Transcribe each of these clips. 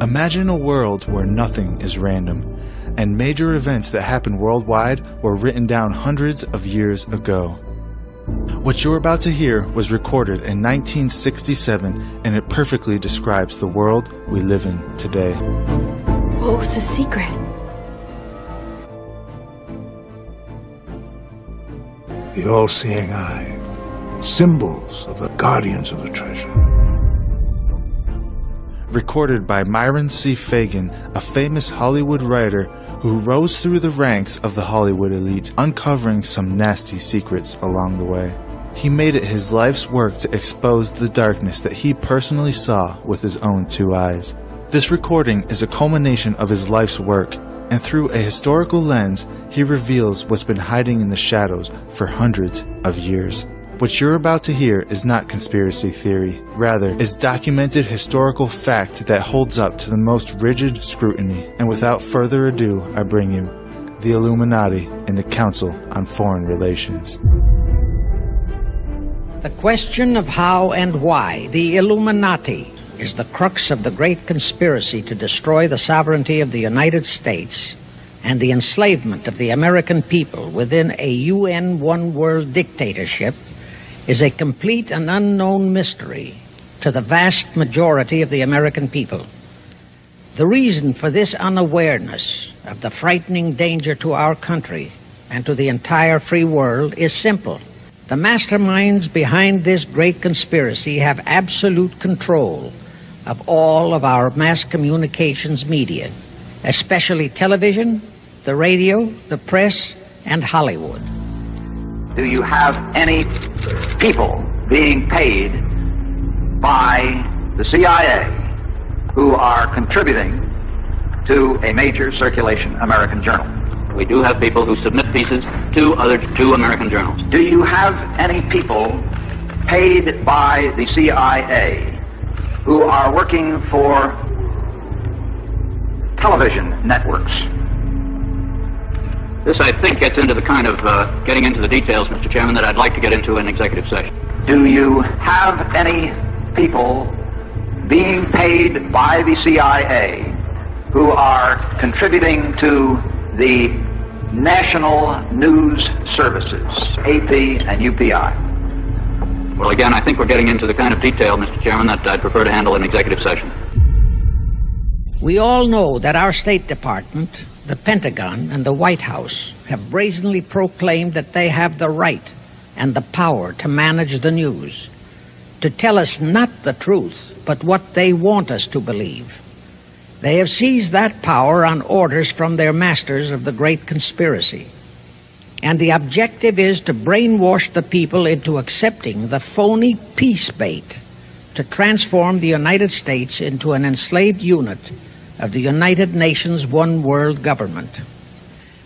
Imagine a world where nothing is random, and major events that happen worldwide were written down hundreds of years ago. What you're about to hear was recorded in 1967, and it perfectly describes the world we live in today. What was the secret? The all-seeing eye, symbols of the guardians of the treasure. Recorded by Myron C. Fagan, a famous Hollywood writer who rose through the ranks of the Hollywood elite, uncovering some nasty secrets along the way. He made it his life's work to expose the darkness that he personally saw with his own two eyes. This recording is a culmination of his life's work, and through a historical lens, he reveals what's been hiding in the shadows for hundreds of years. What you're about to hear is not conspiracy theory, rather is documented historical fact that holds up to the most rigid scrutiny. And without further ado, I bring you the Illuminati and the Council on Foreign Relations. The question of how and why the Illuminati is the crux of the great conspiracy to destroy the sovereignty of the United States and the enslavement of the American people within a UN one-world dictatorship is a complete and unknown mystery to the vast majority of the American people. The reason for this unawareness of the frightening danger to our country and to the entire free world is simple. The masterminds behind this great conspiracy have absolute control of all of our mass communications media, especially television, the radio, the press, and Hollywood. Do you have any people being paid by the CIA who are contributing to a major circulation American journal? We do have people who submit pieces to two American journals. Do you have any people paid by the CIA who are working for television networks? This, I think, gets into the kind of getting into the details, Mr. Chairman, that I'd like to get into in executive session. Do you have any people being paid by the CIA who are contributing to the national news services, AP and UPI? Well, again, I think we're getting into the kind of detail, Mr. Chairman, that I'd prefer to handle in executive session. We all know that our State Department, the Pentagon, and the White House have brazenly proclaimed that they have the right and the power to manage the news, to tell us not the truth, but what they want us to believe. They have seized that power on orders from their masters of the great conspiracy. And the objective is to brainwash the people into accepting the phony peace bait to transform the United States into an enslaved unit of the United Nations one world government.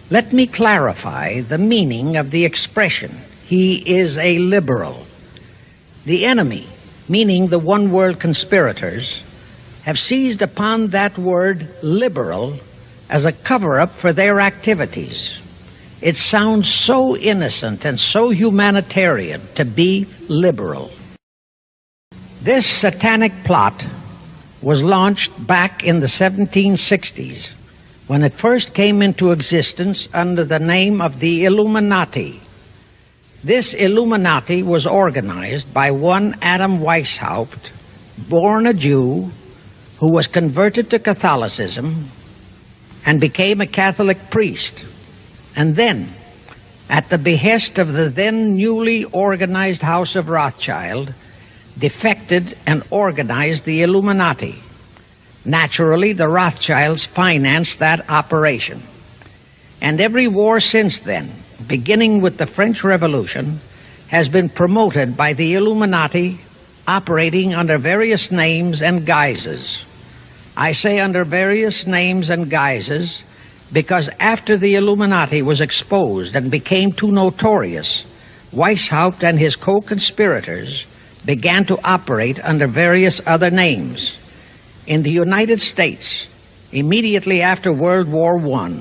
Let me clarify the meaning of the expression, "he is a liberal." The enemy, meaning the one world conspirators, have seized upon that word liberal as a cover-up for their activities. It sounds so innocent and so humanitarian to be liberal. This satanic plot was launched back in the 1760s when it first came into existence under the name of the Illuminati. This Illuminati was organized by one Adam Weishaupt, born a Jew, who was converted to Catholicism and became a Catholic priest, and then, at the behest of the then newly organized House of Rothschild, defected and organized the Illuminati. Naturally, the Rothschilds financed that operation. And every war since then, beginning with the French Revolution, has been promoted by the Illuminati operating under various names and guises. I say under various names and guises because after the Illuminati was exposed and became too notorious, Weishaupt and his co-conspirators began to operate under various other names. In the United States, immediately after World War I,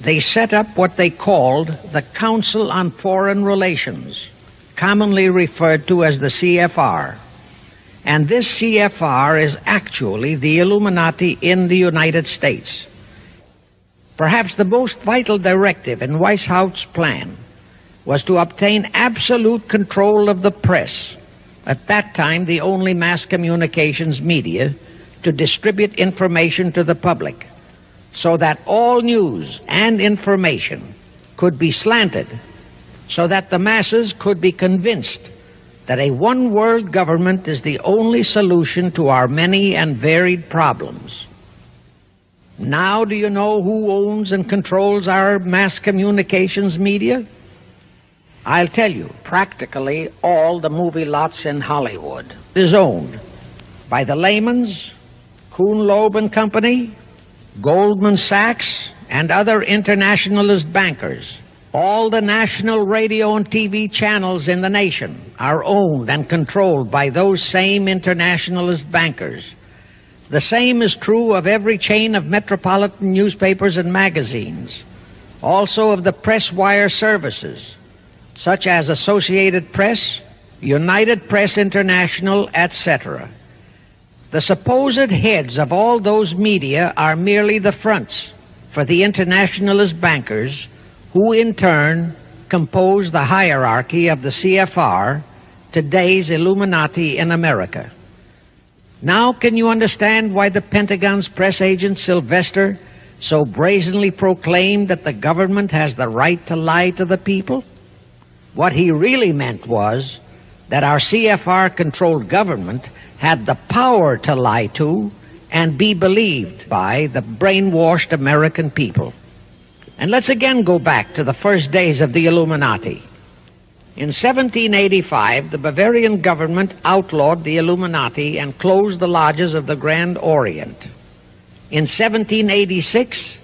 they set up what they called the Council on Foreign Relations, commonly referred to as the CFR. And this CFR is actually the Illuminati in the United States. Perhaps the most vital directive in Weishaupt's plan was to obtain absolute control of the press, at that time the only mass communications media, to distribute information to the public, so that all news and information could be slanted, so that the masses could be convinced that a one-world government is the only solution to our many and varied problems. Now do you know who owns and controls our mass communications media? I'll tell you, practically all the movie lots in Hollywood is owned by the Lehmans, Kuhn, Loeb and Company, Goldman Sachs, and other internationalist bankers. All the national radio and TV channels in the nation are owned and controlled by those same internationalist bankers. The same is true of every chain of metropolitan newspapers and magazines, also of the press wire services, such as Associated Press, United Press International, etc. The supposed heads of all those media are merely the fronts for the internationalist bankers, who in turn compose the hierarchy of the CFR, today's Illuminati in America. Now can you understand why the Pentagon's press agent Sylvester so brazenly proclaimed that the government has the right to lie to the people? What he really meant was that our CFR-controlled government had the power to lie to and be believed by the brainwashed American people. And let's again go back to the first days of the Illuminati. In 1785, the Bavarian government outlawed the Illuminati and closed the lodges of the Grand Orient. In 1786,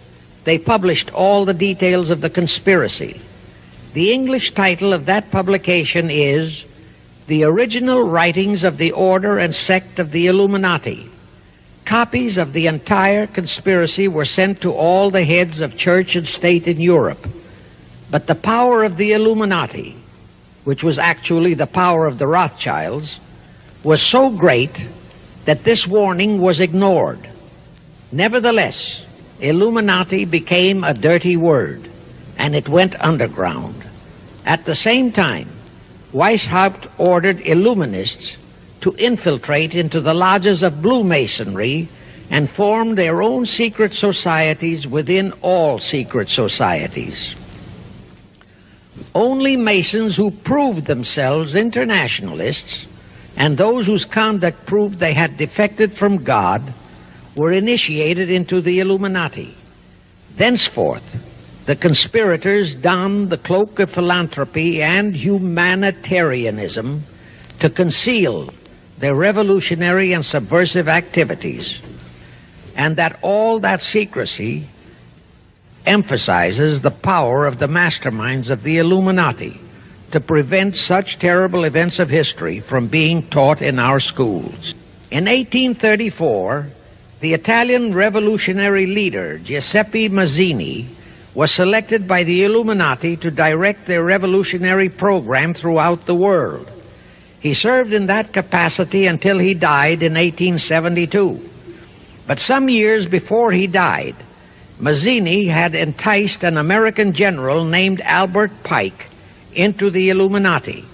they published all the details of the conspiracy. The English title of that publication is The Original Writings of the Order and Sect of the Illuminati. Copies of the entire conspiracy were sent to all the heads of church and state in Europe. But the power of the Illuminati, which was actually the power of the Rothschilds, was so great that this warning was ignored. Nevertheless, Illuminati became a dirty word, and it went underground. At the same time, Weishaupt ordered Illuminists to infiltrate into the lodges of Blue Masonry and form their own secret societies within all secret societies. Only Masons who proved themselves internationalists and those whose conduct proved they had defected from God were initiated into the Illuminati. Thenceforth, the conspirators donned the cloak of philanthropy and humanitarianism to conceal their revolutionary and subversive activities, and that all that secrecy emphasizes the power of the masterminds of the Illuminati to prevent such terrible events of history from being taught in our schools. In 1834, the Italian revolutionary leader Giuseppe Mazzini was selected by the Illuminati to direct their revolutionary program throughout the world. He served in that capacity until he died in 1872. But some years before he died, Mazzini had enticed an American general named Albert Pike into the Illuminati.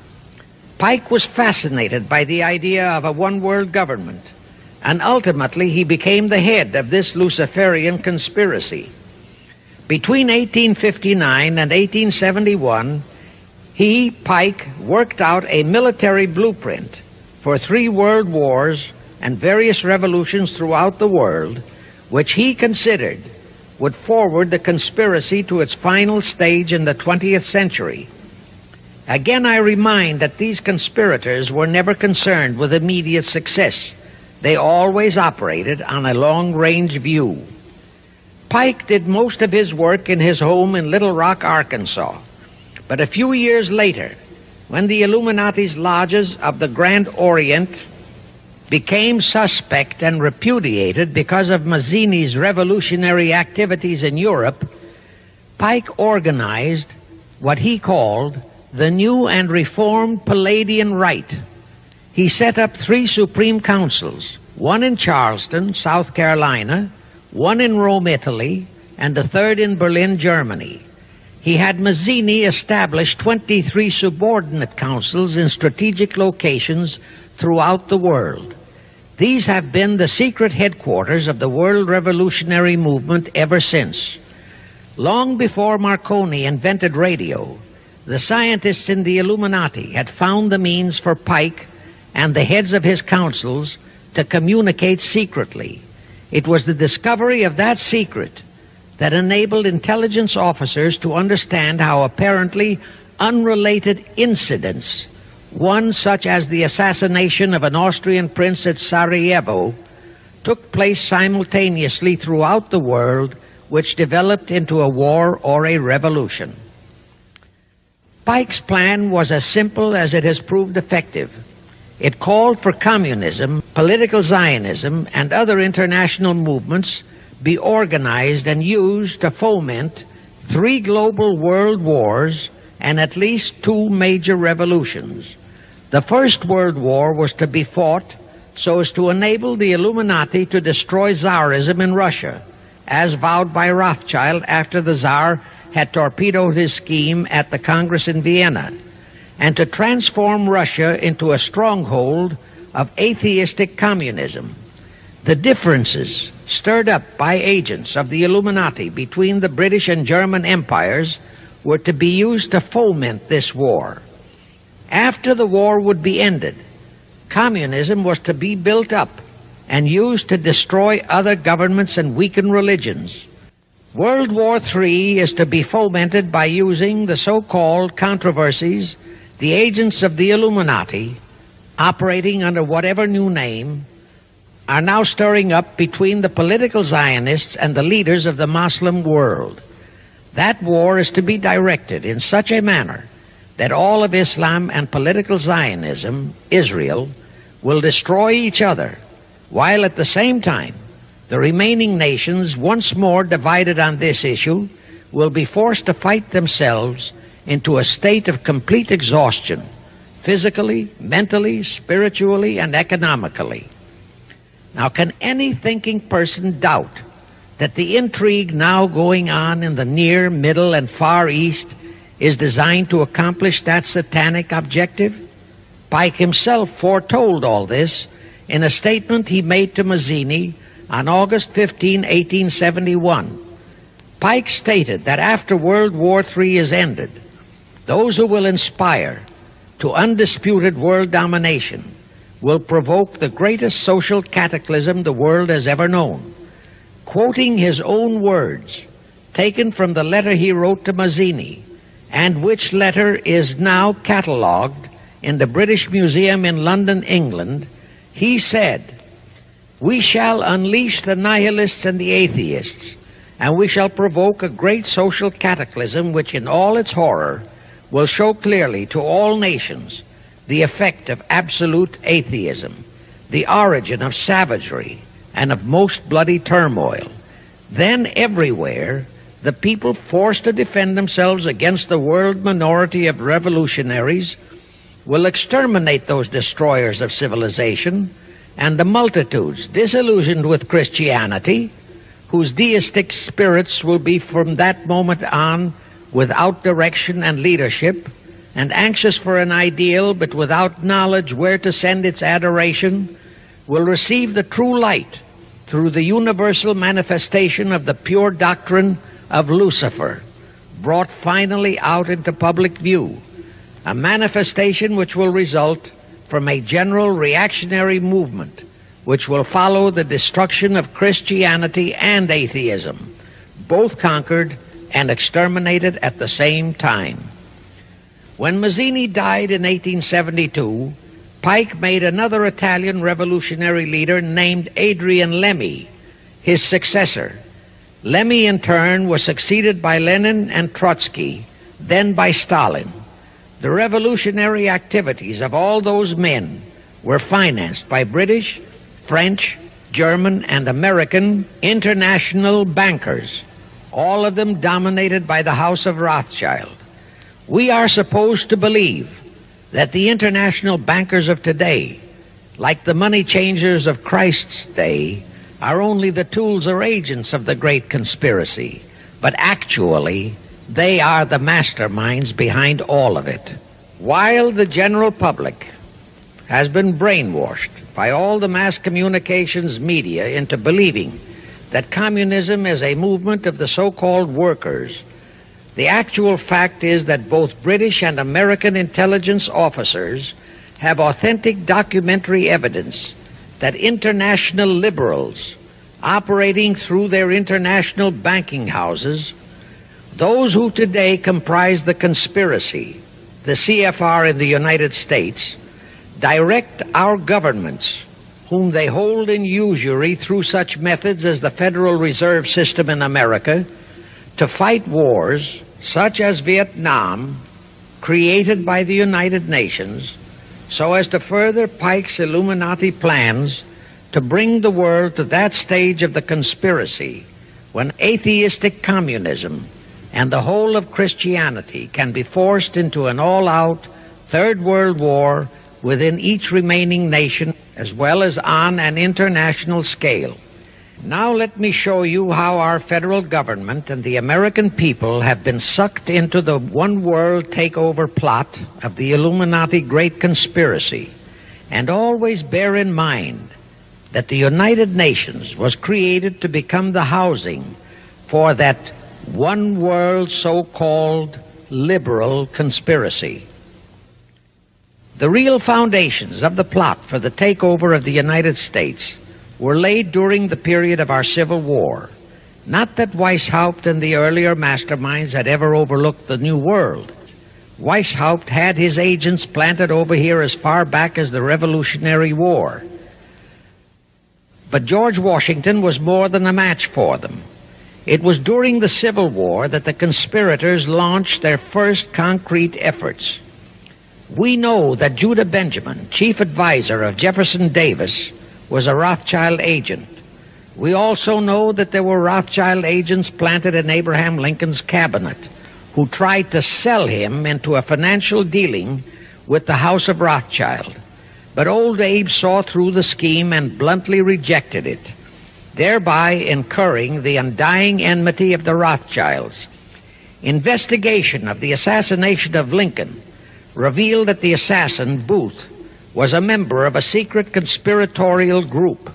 Pike was fascinated by the idea of a one-world government, and ultimately he became the head of this Luciferian conspiracy. Between 1859 and 1871, Pike, worked out a military blueprint for 3 world wars and various revolutions throughout the world, which he considered would forward the conspiracy to its final stage in the 20th century. Again, I remind that these conspirators were never concerned with immediate success. They always operated on a long-range view. Pike did most of his work in his home in Little Rock, Arkansas. But a few years later, when the Illuminati's lodges of the Grand Orient became suspect and repudiated because of Mazzini's revolutionary activities in Europe, Pike organized what he called the New and Reformed Palladian Rite. He set up 3 Supreme Councils, one in Charleston, South Carolina, one in Rome, Italy, and the third in Berlin, Germany. He had Mazzini establish 23 subordinate councils in strategic locations throughout the world. These have been the secret headquarters of the world revolutionary movement ever since. Long before Marconi invented radio, the scientists in the Illuminati had found the means for Pike and the heads of his councils to communicate secretly. It was the discovery of that secret that enabled intelligence officers to understand how apparently unrelated incidents, one such as the assassination of an Austrian prince at Sarajevo, took place simultaneously throughout the world, which developed into a war or a revolution. Pike's plan was as simple as it has proved effective. It called for communism, political Zionism, and other international movements be organized and used to foment 3 global world wars and at least 2 major revolutions. The First World War was to be fought so as to enable the Illuminati to destroy Tsarism in Russia, as vowed by Rothschild after the Tsar had torpedoed his scheme at the Congress in Vienna, and to transform Russia into a stronghold of atheistic communism. The differences stirred up by agents of the Illuminati between the British and German empires were to be used to foment this war. After the war would be ended, communism was to be built up and used to destroy other governments and weaken religions. World War III is to be fomented by using the so-called controversies the agents of the Illuminati, operating under whatever new name, are now stirring up between the political Zionists and the leaders of the Muslim world. That war is to be directed in such a manner that all of Islam and political Zionism, Israel, will destroy each other, while at the same time the remaining nations, once more divided on this issue, will be forced to fight themselves into a state of complete exhaustion, physically, mentally, spiritually, and economically. Now, can any thinking person doubt that the intrigue now going on in the Near, Middle, and Far East is designed to accomplish that satanic objective? Pike himself foretold all this in a statement he made to Mazzini on August 15, 1871. Pike stated that after World War III is ended, those who will inspire to undisputed world domination will provoke the greatest social cataclysm the world has ever known. Quoting his own words, taken from the letter he wrote to Mazzini, and which letter is now catalogued in the British Museum in London, England, he said, "We shall unleash the nihilists and the atheists, and we shall provoke a great social cataclysm which in all its horror will show clearly to all nations the effect of absolute atheism, the origin of savagery and of most bloody turmoil. Then everywhere the people forced to defend themselves against the world minority of revolutionaries will exterminate those destroyers of civilization, and the multitudes disillusioned with Christianity, whose deistic spirits will be from that moment on without direction and leadership, and anxious for an ideal but without knowledge where to send its adoration, will receive the true light through the universal manifestation of the pure doctrine of Lucifer, brought finally out into public view, a manifestation which will result from a general reactionary movement which will follow the destruction of Christianity and atheism, both conquered and exterminated at the same time." When Mazzini died in 1872, Pike made another Italian revolutionary leader named Adrian Lemmi his successor. Lemmi, in turn, was succeeded by Lenin and Trotsky, then by Stalin. The revolutionary activities of all those men were financed by British, French, German, and American international bankers, all of them dominated by the House of Rothschild. We are supposed to believe that the international bankers of today, like the money changers of Christ's day, are only the tools or agents of the great conspiracy, but actually they are the masterminds behind all of it. While the general public has been brainwashed by all the mass communications media into believing that communism is a movement of the so-called workers, the actual fact is that both British and American intelligence officers have authentic documentary evidence that international liberals operating through their international banking houses, those who today comprise the conspiracy, the CFR in the United States, direct our governments, whom they hold in usury through such methods as the Federal Reserve System in America, to fight wars such as Vietnam, created by the United Nations, so as to further Pike's Illuminati plans to bring the world to that stage of the conspiracy when atheistic communism and the whole of Christianity can be forced into an all-out Third World War within each remaining nation, as well as on an international scale. Now let me show you how our federal government and the American people have been sucked into the one-world takeover plot of the Illuminati Great Conspiracy. And always bear in mind that the United Nations was created to become the housing for that one-world so-called liberal conspiracy. The real foundations of the plot for the takeover of the United States were laid during the period of our Civil War. Not that Weishaupt and the earlier masterminds had ever overlooked the New World. Weishaupt had his agents planted over here as far back as the Revolutionary War. But George Washington was more than a match for them. It was during the Civil War that the conspirators launched their first concrete efforts. We know that Judah Benjamin, chief advisor of Jefferson Davis, was a Rothschild agent. We also know that there were Rothschild agents planted in Abraham Lincoln's cabinet who tried to sell him into a financial dealing with the House of Rothschild. But old Abe saw through the scheme and bluntly rejected it, thereby incurring the undying enmity of the Rothschilds. Investigation of the assassination of Lincoln revealed that the assassin, Booth, was a member of a secret conspiratorial group.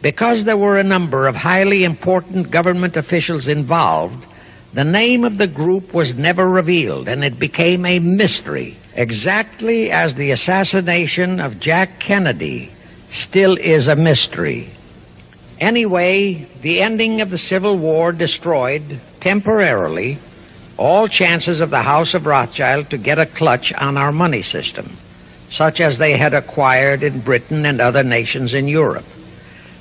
Because there were a number of highly important government officials involved, the name of the group was never revealed, and it became a mystery, exactly as the assassination of Jack Kennedy still is a mystery. Anyway, the ending of the Civil War destroyed, temporarily, all chances of the House of Rothschild to get a clutch on our money system, such as they had acquired in Britain and other nations in Europe.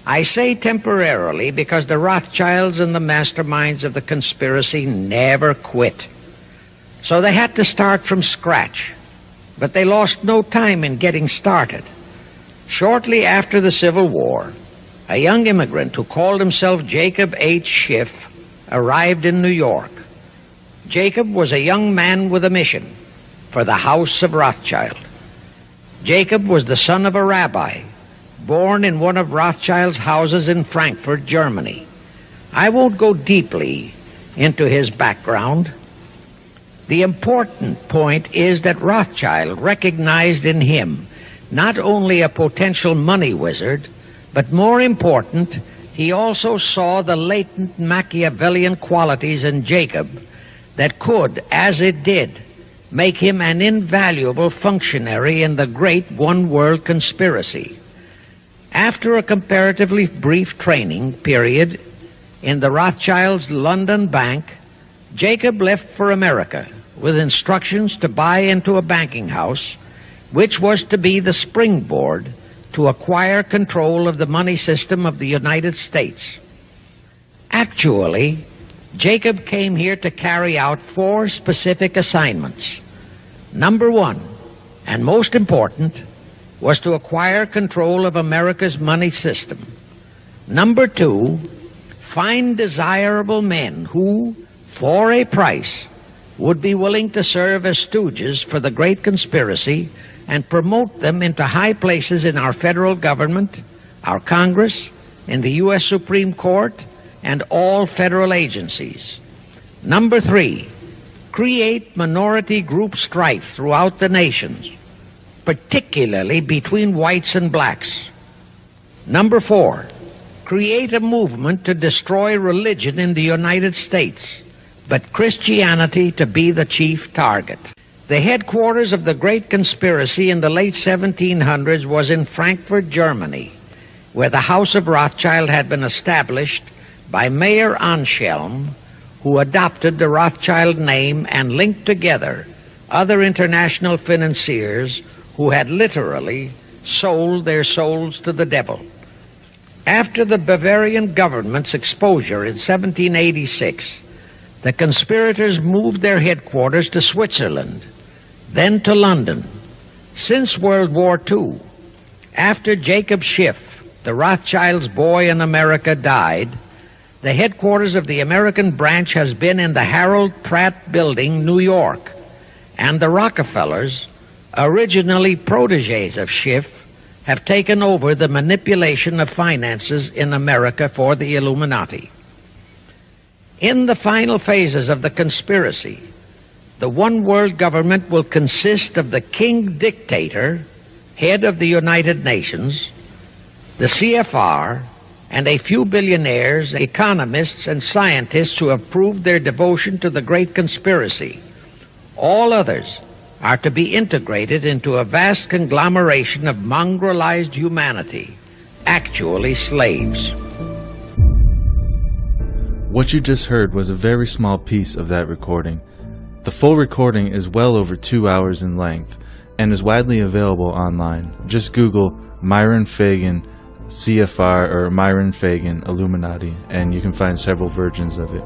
I say temporarily because the Rothschilds and the masterminds of the conspiracy never quit. So they had to start from scratch, but they lost no time in getting started. Shortly after the Civil War, a young immigrant who called himself Jacob H. Schiff arrived in New York. Jacob was a young man with a mission for the House of Rothschild. Jacob was the son of a rabbi, born in one of Rothschild's houses in Frankfurt, Germany. I won't go deeply into his background. The important point is that Rothschild recognized in him not only a potential money wizard, but more important, he also saw the latent Machiavellian qualities in Jacob that could, as it did, make him an invaluable functionary in the great one-world conspiracy. After a comparatively brief training period in the Rothschilds' London bank, Jacob left for America with instructions to buy into a banking house, which was to be the springboard to acquire control of the money system of the United States. Actually, Jacob came here to carry out 4 specific assignments. Number 1, and most important, was to acquire control of America's money system. Number 2, find desirable men who, for a price, would be willing to serve as stooges for the great conspiracy and promote them into high places in our federal government, our Congress, in the U.S. Supreme Court, and all federal agencies. Number 3, create minority group strife throughout the nations, particularly between whites and blacks. Number 4, create a movement to destroy religion in the United States, but Christianity to be the chief target. The headquarters of the great conspiracy in the late 1700s was in Frankfurt, Germany, where the House of Rothschild had been established by Mayer Anschelm, who adopted the Rothschild name and linked together other international financiers who had literally sold their souls to the devil. After the Bavarian government's exposure in 1786, the conspirators moved their headquarters to Switzerland, then to London. Since World War II, after Jacob Schiff, the Rothschilds' boy in America, died, the headquarters of the American branch has been in the Harold Pratt Building, New York, and the Rockefellers, originally protégés of Schiff, have taken over the manipulation of finances in America for the Illuminati. In the final phases of the conspiracy, the one world government will consist of the king dictator, head of the United Nations, the CFR, and a few billionaires, economists, and scientists who have proved their devotion to the great conspiracy. All others are to be integrated into a vast conglomeration of mongrelized humanity, actually slaves. What you just heard was a very small piece of that recording. The full recording is well over 2 hours in length and is widely available online. Just Google Myron Fagan CFR or Myron Fagan Illuminati and you can find several versions of it.